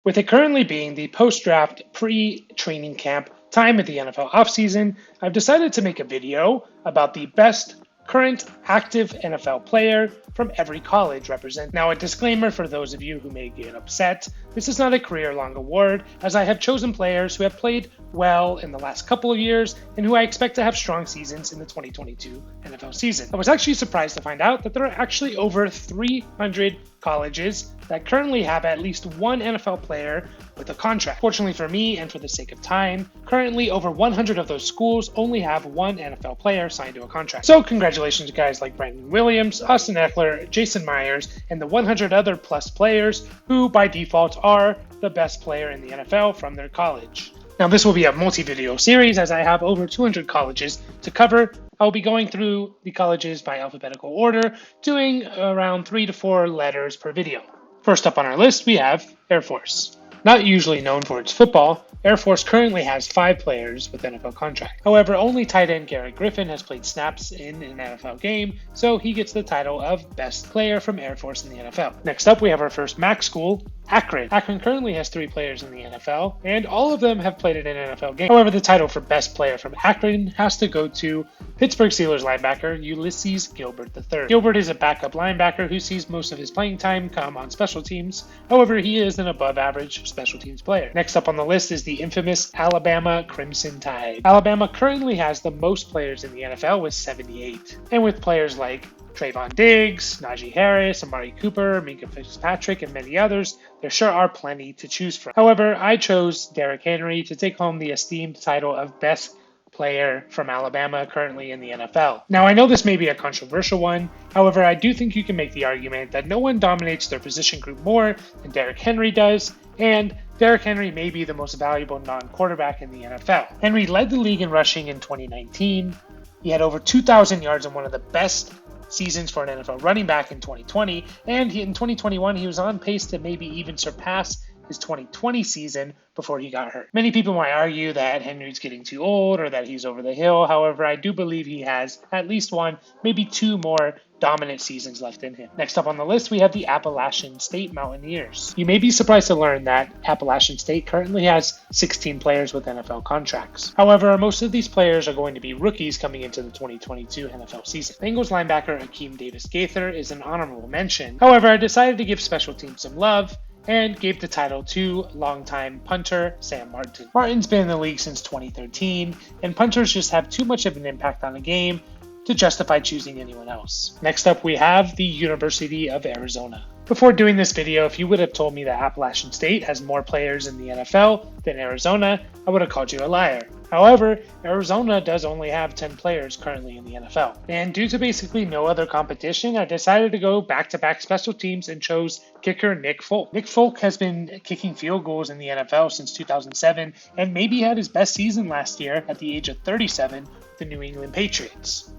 With it currently being the post-draft pre-training camp time of the NFL offseason, I've decided to make a video about the best current active NFL player from every college represented. Now, a disclaimer for those of you who may get upset, this is not a career-long award, as I have chosen players who have played well in the last couple of years and who I expect to have strong seasons in the 2022 NFL season. I was actually surprised to find out that there are actually over 300 colleges that currently have at least one NFL player with a contract. Fortunately for me, and for the sake of time, currently over 100 of those schools only have one NFL player signed to a contract. So congratulations to guys like Brandon Williams, Austin Eckler, Jason Myers, and the 100 other plus players who by default are the best player in the NFL from their college. Now this will be a multi-video series as I have over 200 colleges to cover. I'll be going through the colleges by alphabetical order, doing around 3 to 4 letters per video. First up on our list, we have Air Force. Not usually known for its football, Air Force currently has 5 players with NFL contracts. However, only tight end Derrick Griffin has played snaps in an NFL game, so he gets the title of Best Player from Air Force in the NFL. Next up, we have our first MAC school, Akron. Akron currently has 3 players in the NFL, and all of them have played in an NFL game. However, the title for Best Player from Akron has to go to Pittsburgh Steelers linebacker Ulysses Gilbert III. Gilbert is a backup linebacker who sees most of his playing time come on special teams. However, he is an above-average special teams player. Next up on the list is the infamous Alabama Crimson Tide. Alabama currently has the most players in the NFL with 78, and with players like Trayvon Diggs, Najee Harris, Amari Cooper, Minka Fitzpatrick, and many others, there sure are plenty to choose from. However, I chose Derrick Henry to take home the esteemed title of Best Player from Alabama currently in the NFL. Now, I know this may be a controversial one. However, I do think you can make the argument that no one dominates their position group more than Derrick Henry does, and Derrick Henry may be the most valuable non-quarterback in the NFL. Henry led the league in rushing in 2019. He had over 2,000 yards in one of the best seasons for an NFL running back in 2020, and in 2021 he was on pace to maybe even surpass his 2020 season before he got hurt. Many people might argue that Henry's getting too old or that he's over the hill. However, I do believe he has at least one, maybe 2 more dominant seasons left in him. Next up on the list, we have the Appalachian State Mountaineers. You may be surprised to learn that Appalachian State currently has 16 players with NFL contracts. However, most of these players are going to be rookies coming into the 2022 NFL season. Bengals linebacker Akeem Davis-Gaither is an honorable mention. However, I decided to give special teams some love and gave the title to longtime punter Sam Martin. Martin's been in the league since 2013, and punters just have too much of an impact on the game to justify choosing anyone else. Next up, we have the University of Arizona. Before doing this video, if you would have told me that Appalachian State has more players in the NFL than Arizona, I would have called you a liar. However, Arizona does only have 10 players currently in the NFL. And due to basically no other competition, I decided to go back-to-back special teams and chose kicker Nick Folk. Nick Folk has been kicking field goals in the NFL since 2007 and maybe had his best season last year at the age of 37 with the New England Patriots.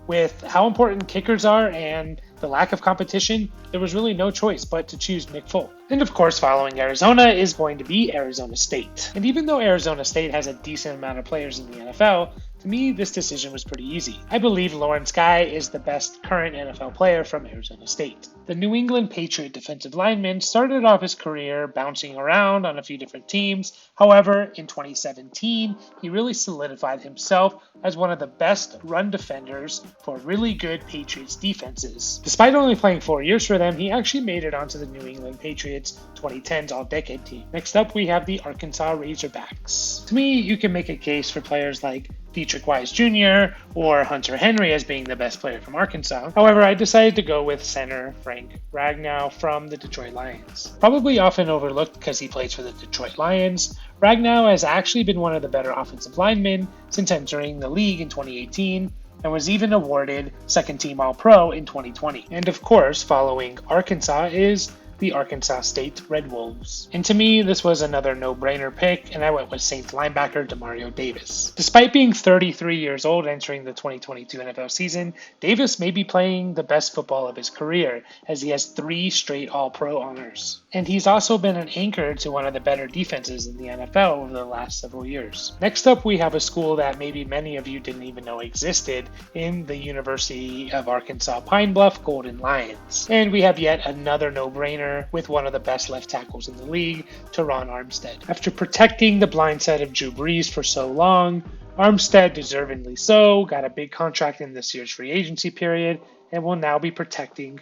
With how important kickers are and the lack of competition, there was really no choice but to choose Nick Folk. And of course, following Arizona is going to be Arizona State. And even though Arizona State has a decent amount of players in the NFL, to me, this decision was pretty easy. I believe Lawrence Guy is the best current NFL player from Arizona State. The New England Patriot defensive lineman started off his career bouncing around on a few different teams. However, in 2017, he really solidified himself as one of the best run defenders for really good Patriots defenses. Despite only playing 4 years for them, he actually made it onto the New England Patriots 2010's All-Decade team. Next up, we have the Arkansas Razorbacks. To me, you can make a case for players like Deatrich Wise Jr. or Hunter Henry as being the best player from Arkansas. However, I decided to go with center Frank Ragnow from the Detroit Lions. Probably often overlooked because he plays for the Detroit Lions, Ragnow has actually been one of the better offensive linemen since entering the league in 2018 and was even awarded second team All-Pro in 2020. And of course, following Arkansas is the Arkansas State Red Wolves. And to me, this was another no-brainer pick, and I went with Saints linebacker Demario Davis. Despite being 33 years old entering the 2022 NFL season, Davis may be playing the best football of his career, as he has 3 straight All-Pro honors. And he's also been an anchor to one of the better defenses in the NFL over the last several years. Next up, we have a school that maybe many of you didn't even know existed in the University of Arkansas Pine Bluff Golden Lions. And we have yet another no-brainer returner with one of the best left tackles in the league, Teron Armstead. After protecting the blind side of Drew Brees for so long, Armstead, deservingly so, got a big contract in this year's free agency period and will now be protecting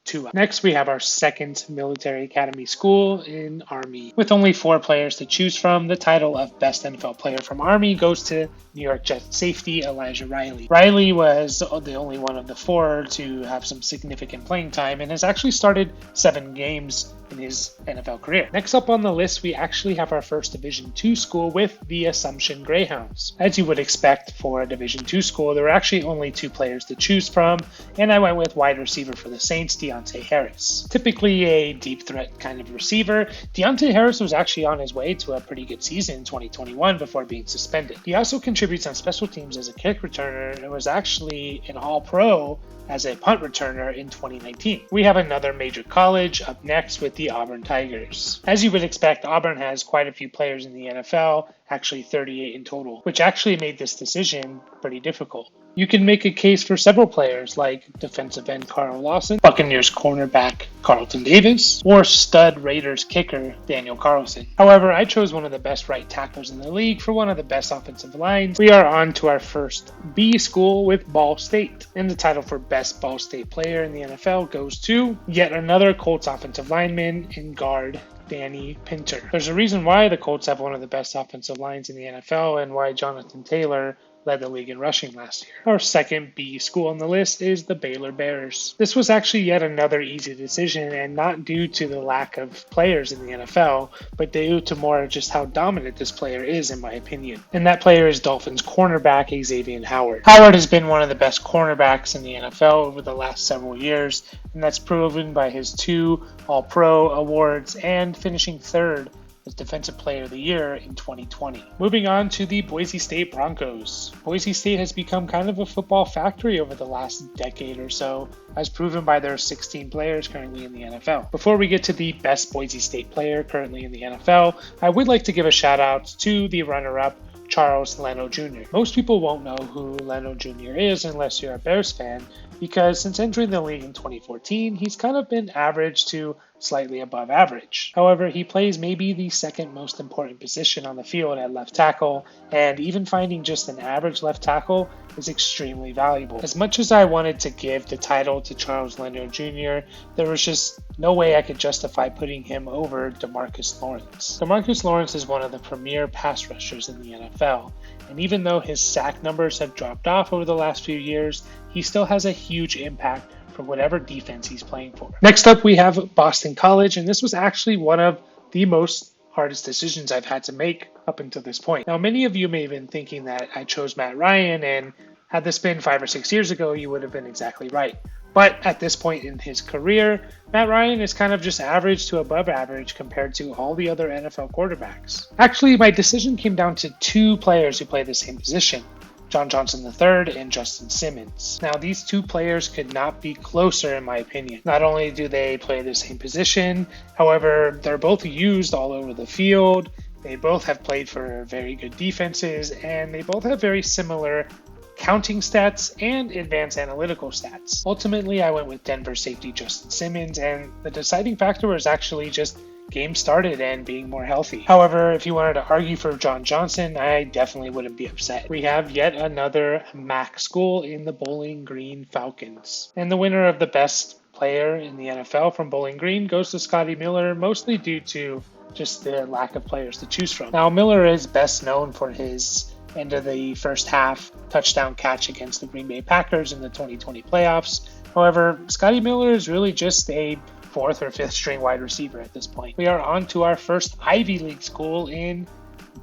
Tua. Next, we have our second military academy school in Army. With only 4 players to choose from, the title of Best NFL Player from Army goes to New York Jets safety Elijah Riley. Riley was the only one of the 4 to have some significant playing time and has actually started 7 games in his NFL career. Next up on the list, we actually have our first Division II school with the Assumption Greyhounds. As you would expect for a Division II school, there were actually only 2 players to choose from, and I went with wide receiver for the Saints, Deontay Harris. Typically a deep threat kind of receiver, Deontay Harris was actually on his way to a pretty good season in 2021 before being suspended. He also contributes on special teams as a kick returner and was actually an All-Pro as a punt returner in 2019. We have another major college up next with the Auburn Tigers. As you would expect, Auburn has quite a few players in the NFL, actually 38 in total, which actually made this decision pretty difficult. You can make a case for several players like defensive end Carl Lawson, Buccaneers cornerback Carlton Davis, or stud Raiders kicker Daniel Carlson. However, I chose one of the best right tackles in the league for one of the best offensive lines. We are on to our first B school with Ball State, and the title for Best Ball State Player in the NFL goes to yet another Colts offensive lineman in guard Danny Pinter. There's a reason why the Colts have one of the best offensive lines in the NFL and why Jonathan Taylor led the league in rushing last year. Our second B school on the list is the Baylor Bears. This was actually yet another easy decision, and not due to the lack of players in the NFL, but due to more just how dominant this player is, in my opinion. And that player is Dolphins cornerback Xavien Howard. Howard has been one of the best cornerbacks in the NFL over the last several years, and that's proven by his 2 All-Pro awards and finishing 3rd as Defensive Player of the Year in 2020. Moving on to the Boise State Broncos. Boise State has become kind of a football factory over the last decade or so, as proven by their 16 players currently in the NFL. Before we get to the best Boise State player currently in the NFL, I would like to give a shout out to the runner-up, Charles Leno Jr. Most people won't know who Leno Jr. is unless you're a Bears fan, because since entering the league in 2014, he's kind of been average to slightly above average. However, he plays maybe the second most important position on the field at left tackle, and even finding just an average left tackle is extremely valuable. As much as I wanted to give the title to Charles Leno Jr., there was just no way I could justify putting him over DeMarcus Lawrence. DeMarcus Lawrence is one of the premier pass rushers in the NFL, and even though his sack numbers have dropped off over the last few years, he still has a huge impact for whatever defense he's playing for. Next up, we have Boston College, and this was actually one of the most hardest decisions I've had to make up until this point. Now, many of you may have been thinking that I chose Matt Ryan, and had this been 5 or 6 years ago, you would have been exactly right. But at this point in his career, Matt Ryan is kind of just average to above average compared to all the other NFL quarterbacks. Actually, my decision came down to 2 players who play the same position, John Johnson III and Justin Simmons. Now, these 2 players could not be closer in my opinion. Not only do they play the same position, however, they're both used all over the field. They both have played for very good defenses, and they both have very similar counting stats and advanced analytical stats. Ultimately, I went with Denver safety Justin Simmons, and the deciding factor was actually just game started and being more healthy. However, if you wanted to argue for John Johnson, I definitely wouldn't be upset. We have yet another MAC school in the Bowling Green Falcons. And the winner of the best player in the NFL from Bowling Green goes to Scotty Miller, mostly due to just the lack of players to choose from. Now, Miller is best known for his end of the first half touchdown catch against the Green Bay Packers in the 2020 playoffs. However, Scotty Miller is really just a 4th or 5th string wide receiver at this point. We are on to our first Ivy League school in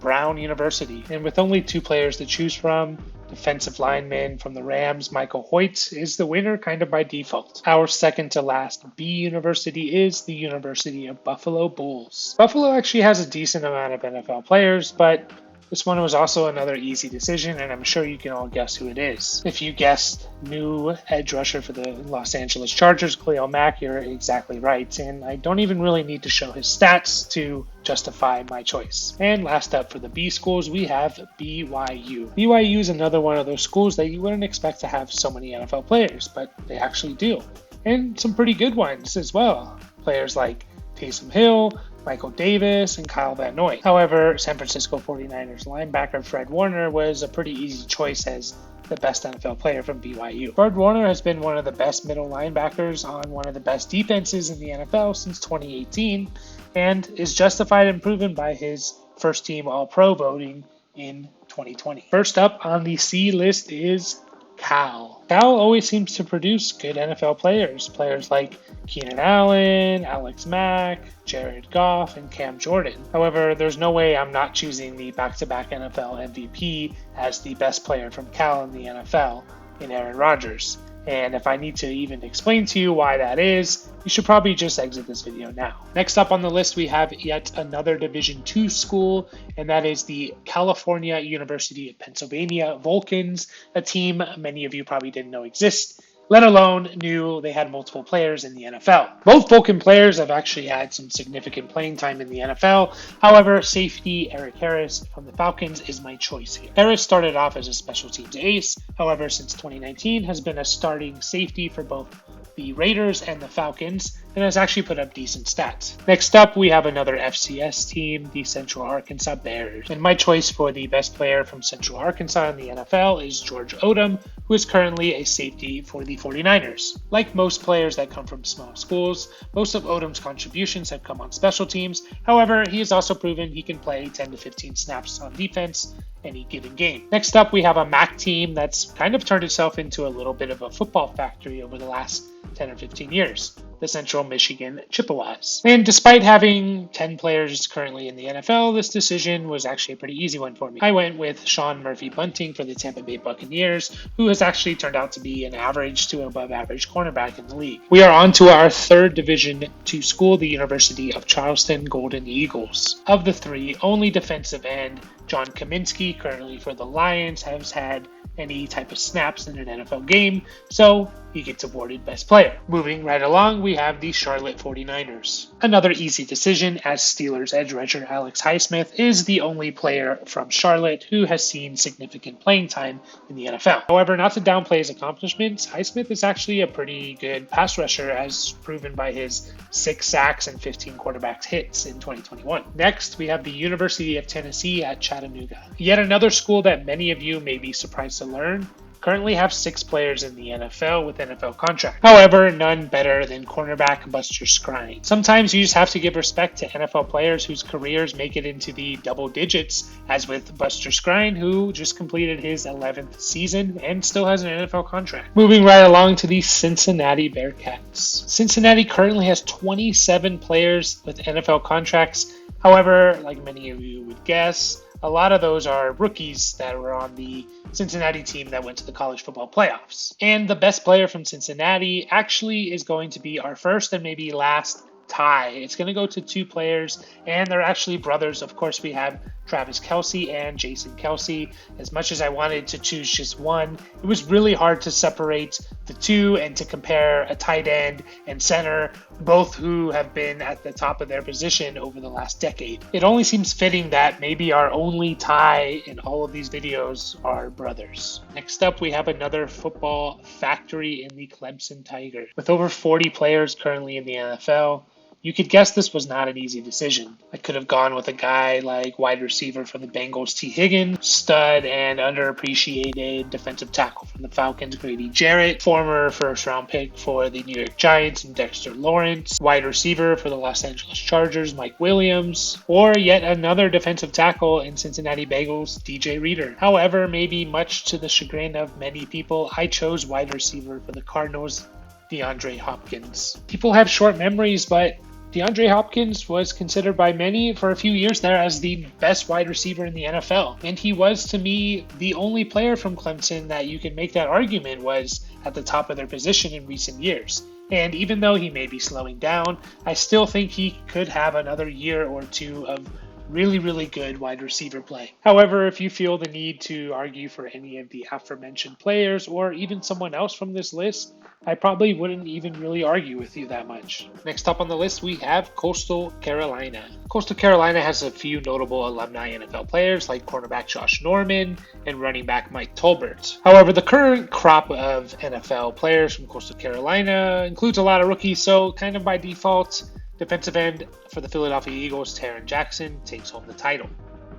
Brown University. And with only 2 players to choose from, defensive lineman from the Rams, Michael Hoyt, is the winner kind of by default. Our second to last B university is the University of Buffalo Bulls. Buffalo actually has a decent amount of NFL players, but this one was also another easy decision, and I'm sure you can all guess who it is. If you guessed new edge rusher for the Los Angeles Chargers, Khalil Mack, you're exactly right, and I don't even really need to show his stats to justify my choice. And last up for the B schools, we have BYU. BYU is another one of those schools that you wouldn't expect to have so many NFL players, but they actually do. And some pretty good ones as well. Players like Taysom Hill, Michael Davis, and Kyle Van Noy. However, San Francisco 49ers linebacker Fred Warner was a pretty easy choice as the best NFL player from BYU. Fred Warner has been one of the best middle linebackers on one of the best defenses in the NFL since 2018 and is justified and proven by his first team All-Pro voting in 2020. First up on the C list is Cal. Cal always seems to produce good NFL players. Players like Keenan Allen, Alex Mack, Jared Goff, and Cam Jordan. However, there's no way I'm not choosing the back-to-back NFL MVP as the best player from Cal in the NFL in Aaron Rodgers. And if I need to even explain to you why that is, you should probably just exit this video now. Next up on the list, we have yet another Division II school, and that is the California University of Pennsylvania Vulcans, a team many of you probably didn't know exist, let alone knew they had multiple players in the NFL. Both Vulcan players have actually had some significant playing time in the NFL. However, safety Derrick Harris from the Falcons is my choice here. Harris started off as a special teams ace, however, since 2019 has been a starting safety for both the Raiders and the Falcons, and has actually put up decent stats. Next up, we have another FCS team, the Central Arkansas Bears. And my choice for the best player from Central Arkansas in the NFL is George Odom, who is currently a safety for the 49ers. Like most players that come from small schools, most of Odom's contributions have come on special teams. However, he has also proven he can play 10 to 15 snaps on defense any given game. Next up, we have a MAC team that's kind of turned itself into a little bit of a football factory over the last 10 or 15 years, the Central Michigan Chippewas. And despite having 10 players currently in the NFL, this decision was actually a pretty easy one for me. I went with Sean Murphy-Bunting for the Tampa Bay Buccaneers, who has actually turned out to be an average to above average cornerback in the league. We are on to our third Division II school, the University of Charleston Golden Eagles. Of the three, only defensive end John Kaminsky, currently for the Lions, has had any type of snaps in an NFL game, so he gets awarded Best Player. Moving right along, we have the Charlotte 49ers. Another easy decision, as Steelers edge rusher Alex Highsmith is the only player from Charlotte who has seen significant playing time in the NFL. However, not to downplay his accomplishments, Highsmith is actually a pretty good pass rusher, as proven by his 6 sacks and 15 quarterback hits in 2021. Next, we have the University of Tennessee at Chattanooga. Yet another school that many of you may be surprised to learn currently have 6 players in the NFL with NFL contracts. However, none better than cornerback Buster Skrine. Sometimes you just have to give respect to NFL players whose careers make it into the double digits, as with Buster Skrine, who just completed his 11th season and still has an NFL contract. Moving right along to the Cincinnati Bearcats. Cincinnati currently has 27 players with NFL contracts. However, like many of you would guess, a lot of those are rookies that were on the Cincinnati team that went to the college football playoffs. And the best player from Cincinnati actually is going to be our first and maybe last tie. It's going to go to 2 players, and they're actually brothers. Of course, we have Travis Kelce and Jason Kelce. As much as I wanted to choose just one, it was really hard to separate the two and to compare a tight end and center, both who have been at the top of their position over the last decade. It only seems fitting that maybe our only tie in all of these videos are brothers. Next up, we have another football factory in the Clemson Tigers. With over 40 players currently in the NFL, you could guess this was not an easy decision. I could have gone with a guy like wide receiver for the Bengals, T. Higgins, stud and underappreciated defensive tackle from the Falcons, Grady Jarrett, former first-round pick for the New York Giants, and Dexter Lawrence, wide receiver for the Los Angeles Chargers, Mike Williams, or yet another defensive tackle in Cincinnati Bengals, DJ Reader. However, maybe much to the chagrin of many people, I chose wide receiver for the Cardinals, DeAndre Hopkins. People have short memories, but DeAndre Hopkins was considered by many for a few years there as the best wide receiver in the NFL. And he was, to me, the only player from Clemson that you can make that argument was at the top of their position in recent years. And even though he may be slowing down, I still think he could have another year or two of really, really good wide receiver play. However, if you feel the need to argue for any of the aforementioned players or even someone else from this list, I probably wouldn't even really argue with you that much. Next up on the list, we have Coastal Carolina. Coastal Carolina has a few notable alumni NFL players like cornerback Josh Norman and running back Mike Tolbert. However, the current crop of NFL players from Coastal Carolina includes a lot of rookies, so kind of by default, Defensive end for the Philadelphia Eagles, Taron Jackson, takes home the title.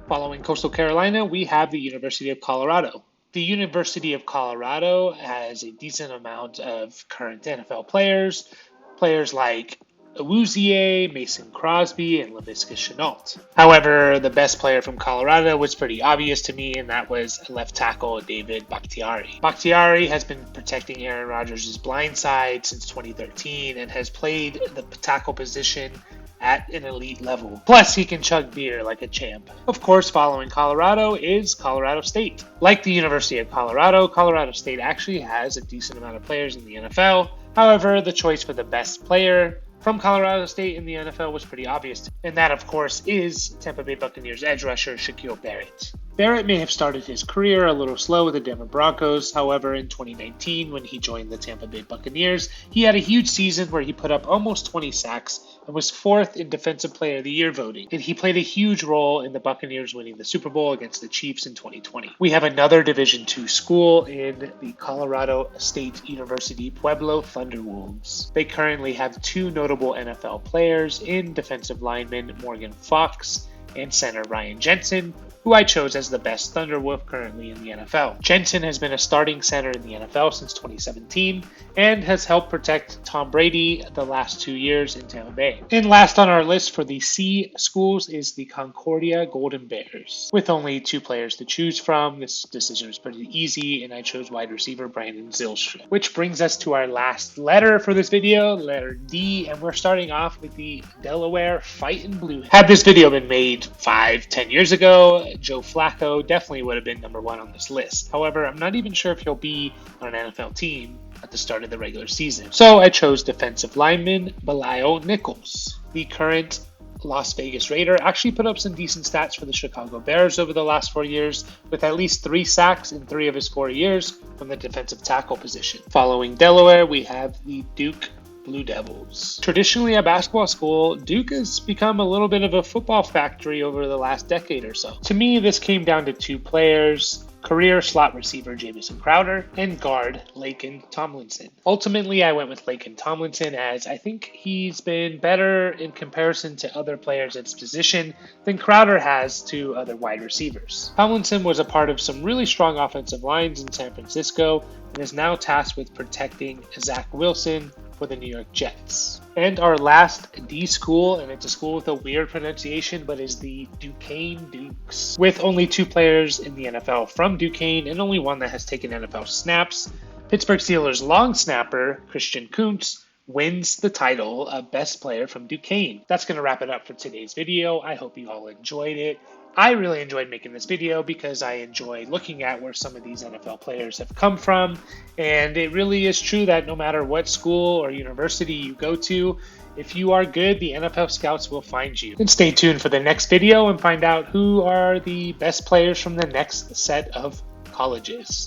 Following Coastal Carolina, we have the University of Colorado. The University of Colorado has a decent amount of current NFL players like Awuzie, Mason Crosby, and Laviska Shenault. However, the best player from Colorado was pretty obvious to me, and that was left tackle David Bakhtiari. Bakhtiari has been protecting Aaron Rodgers' blind side since 2013 and has played the tackle position at an elite level. Plus, he can chug beer like a champ. Of course, following Colorado is Colorado State. Like the University of Colorado, Colorado State actually has a decent amount of players in the NFL. However, the choice for the best player from Colorado State in the NFL was pretty obvious, and that, of course, is Tampa Bay Buccaneers edge rusher Shaquille Barrett. Barrett may have started his career a little slow with the Denver Broncos. However, in 2019, when he joined the Tampa Bay Buccaneers, he had a huge season where he put up almost 20 sacks and was 4th in Defensive Player of the Year voting. And he played a huge role in the Buccaneers winning the Super Bowl against the Chiefs in 2020. We have another Division II school in the Colorado State University Pueblo Thunderwolves. They currently have 2 notable NFL players in defensive lineman Morgan Fox and center Ryan Jensen, who I chose as the best Thunderwolf currently in the NFL. Jensen has been a starting center in the NFL since 2017 and has helped protect Tom Brady the last 2 years in Tampa Bay. And last on our list for the C schools is the Concordia Golden Bears. With only 2 players to choose from, this decision was pretty easy, and I chose wide receiver Brandon Zylstra. Which brings us to our last letter for this video, letter D, and we're starting off with the Delaware Fightin' Blue. Had this video been made 5-10 years ago, Joe Flacco definitely would have been number 1 on this list. However, I'm not even sure if he'll be on an NFL team at the start of the regular season. So I chose defensive lineman Belial Nichols. The current Las Vegas Raider actually put up some decent stats for the Chicago Bears over the last 4 years, with at least 3 sacks in 3 of his 4 years from the defensive tackle position. Following Delaware, we have the Duke Blue Devils. Traditionally a basketball school, Duke has become a little bit of a football factory over the last decade or so. To me, this came down to 2 players: career slot receiver Jamison Crowder and guard Laken Tomlinson. Ultimately, I went with Laken Tomlinson as I think he's been better in comparison to other players at his position than Crowder has to other wide receivers. Tomlinson was a part of some really strong offensive lines in San Francisco and is now tasked with protecting Zach Wilson for the New York Jets. And our last D school, and it's a school with a weird pronunciation, but is the Duquesne Dukes. With only 2 players in the NFL from Duquesne and only 1 that has taken NFL snaps, Pittsburgh Steelers long snapper Christian Kuntz wins the title of Best Player from Duquesne. That's going to wrap it up for today's video. I hope you all enjoyed it. I really enjoyed making this video because I enjoy looking at where some of these NFL players have come from, and it really is true that no matter what school or university you go to, if you are good, the NFL scouts will find you. And stay tuned for the next video and find out who are the best players from the next set of colleges.